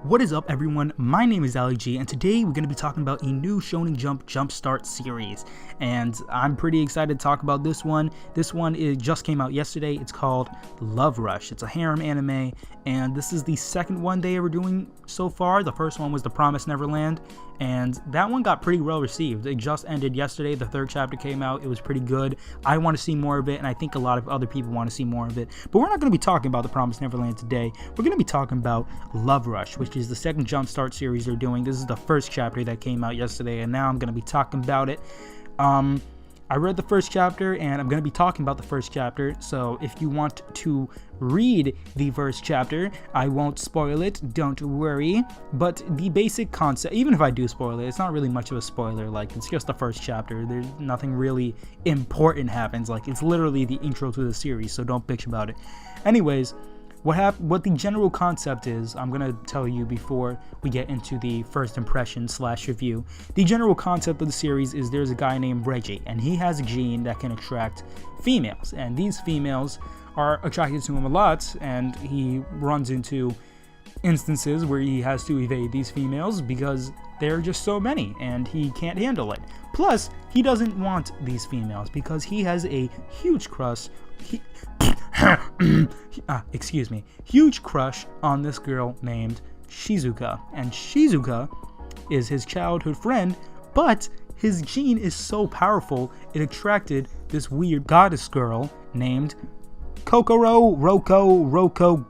What is up, everyone? My name is Rejy, and today we're going to be talking about a new Shonen Jump Jumpstart series, and I'm pretty excited to talk about this one. It just came out yesterday. It's called Love Rush. It's a harem anime, and this is the second one they were doing so far. The first one was The Promised Neverland, and that one got pretty well received. It just ended yesterday. The third chapter came out. It was pretty good. I want to see more of it, and I think a lot of other people want to see more of it. But we're not going to be talking about The Promised Neverland today. We're going to be talking about Love Rush, which is the second Jumpstart series they're doing. This is the first chapter that came out yesterday, and now I'm going to be talking about it. I read the first chapter, and I'm going to be talking about the first chapter, so if you want to read the first chapter, I won't spoil it, don't worry. But the basic concept, even if I do spoil it, it's not really much of a spoiler. Like, it's just the first chapter. There's nothing really important happens. Like, it's literally the intro to the series, so don't bitch about it. Anyways, what the general concept is, I'm going to tell you before we get into the first impression / review. The general concept of the series is there's a guy named Rejy, and he has a gene that can attract females, and these females are attracted to him a lot, and he runs into instances where he has to evade these females because there are just so many, and he can't handle it. Plus, he doesn't want these females because he has a huge crush huge crush on this girl named Shizuka, and Shizuka is his childhood friend, but his gene is so powerful it attracted this weird goddess girl named Kokoro Rokoko.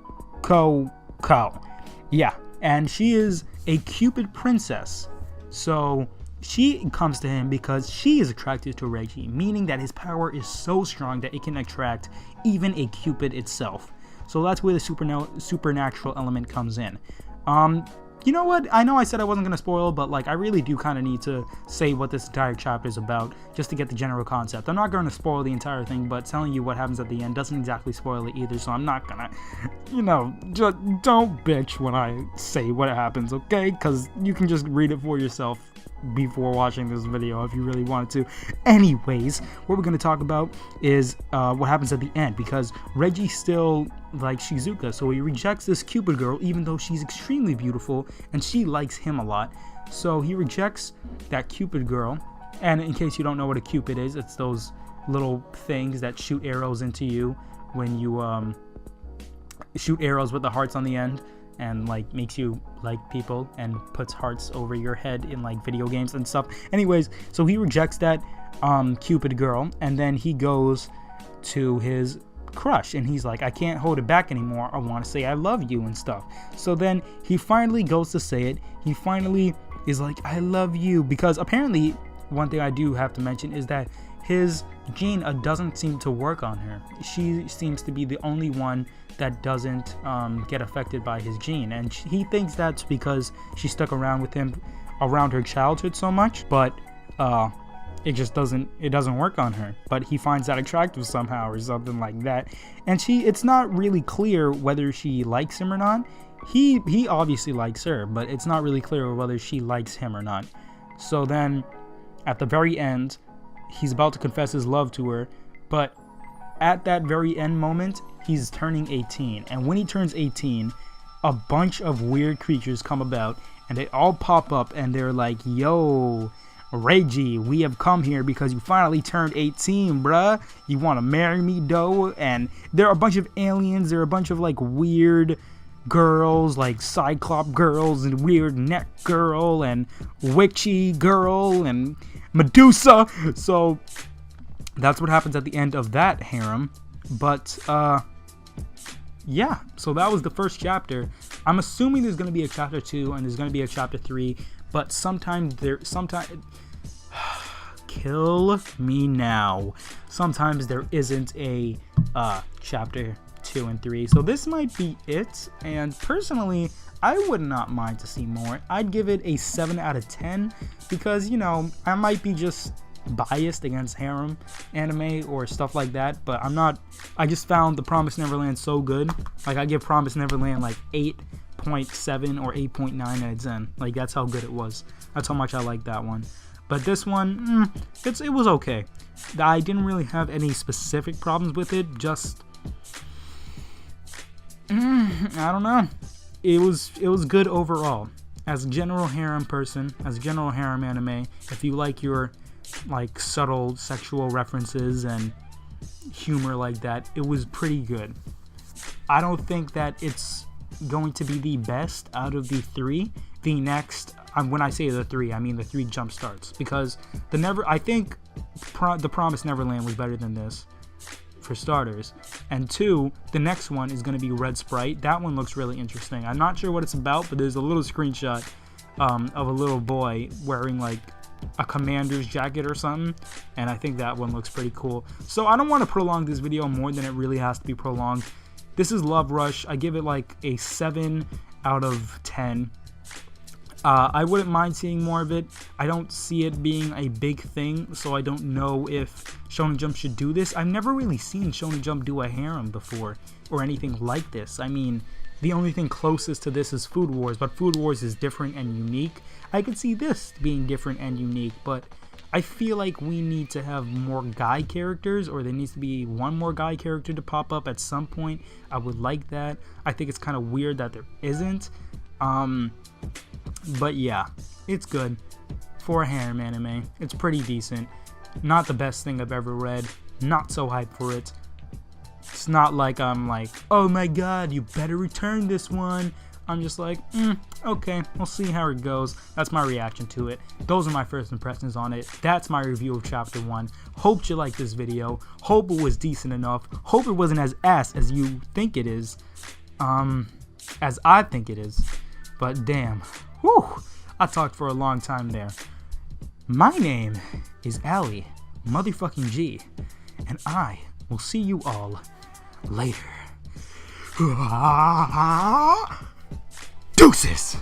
Yeah, and she is a Cupid princess, so she comes to him because she is attracted to Rejy, meaning that his power is so strong that it can attract even a Cupid itself. So that's where the supernatural element comes in. You know what? I know I said I wasn't going to spoil, but like I really do kind of need to say what this entire chapter is about just to get the general concept. I'm not going to spoil the entire thing, but telling you what happens at the end doesn't exactly spoil it either, so I'm not going to, just don't bitch when I say what happens, okay? Because you can just read it for yourself before watching this video if you really wanted to. Anyways, what we're going to talk about is what happens at the end, because Rejy still likes Shizuka, so he rejects this Cupid girl even though she's extremely beautiful and she likes him a lot. So he rejects that Cupid girl, and in case you don't know what a Cupid is, it's those little things that shoot arrows into you when you shoot arrows with the hearts on the end, and like makes you like people and puts hearts over your head in like video games and stuff. Anyways, so he rejects that Cupid girl, and then he goes to his crush and he's like, I can't hold it back anymore, I want to say I love you and stuff. So then he finally goes to say it. He finally is like, I love you, because apparently one thing I do have to mention is that his gene doesn't seem to work on her. She seems to be the only one that doesn't get affected by his gene, and he thinks that's because she stuck around with him around her childhood so much, but it doesn't work on her. But he finds that attractive somehow or something like that, and it's not really clear whether she likes him or not. He obviously likes her, but it's not really clear whether she likes him or not. So then at the very end, he's about to confess his love to her, but at that very end moment, he's turning 18, and when he turns 18, a bunch of weird creatures come about, and they all pop up, and they're like, yo, Rejy, we have come here because you finally turned 18, bruh. You want to marry me, doe? And there are a bunch of aliens, there are a bunch of like weird girls, like Cyclops girls, and weird neck girl, and witchy girl, and Medusa. So that's what happens at the end of that harem. But yeah, so that was the first chapter. I'm assuming there's going to be a chapter 2 and there's going to be a chapter 3, but sometimes kill me now, sometimes there isn't a chapter 2 and 3, so this might be it. And personally, I would not mind to see more. I'd give it a 7 out of 10 because, I might be just biased against harem anime or stuff like that, but I'm not. I just found The Promised Neverland so good. Like, I give Promised Neverland like 8.7 or 8.9 out of 10. Like, that's how good it was. That's how much I like that one. But this one, it was okay. I didn't really have any specific problems with it. Just I don't know. it was good overall. As a general harem person, as a general harem anime, if you like your like subtle sexual references and humor like that, it was pretty good. I don't think that it's going to be the best out of the three. The next, when I say the three, I mean the three jump starts, because I think the Promised Neverland was better than this, for starters. And two, the next one is going to be Red Sprite. That one looks really interesting. I'm not sure what it's about, but there's a little screenshot of a little boy wearing like a commander's jacket or something, and I think that one looks pretty cool. So I don't want to prolong this video more than it really has to be prolonged. This is Love Rush. I give it like a 7 out of 10. I wouldn't mind seeing more of it. I don't see it being a big thing, so I don't know if Shonen Jump should do this. I've never really seen Shonen Jump do a harem before, or anything like this. I mean, the only thing closest to this is Food Wars, but Food Wars is different and unique. I could see this being different and unique, but I feel like we need to have more guy characters, or there needs to be one more guy character to pop up at some point. I would like that. I think it's kind of weird that there isn't. But yeah, it's good for a harem anime. It's pretty decent. Not the best thing I've ever read. Not so hyped for it. It's not like I'm like, oh my god, you better return this one. I'm just like, okay, we'll see how it goes. That's my reaction to it. Those are my first impressions on it. That's my review of Chapter 1. Hope you liked this video. Hope it was decent enough. Hope it wasn't as ass as you think it is. As I think it is. But damn. Whew. I talked for a long time there. My name is Ali motherfucking G. And I will see you all later. Deuces!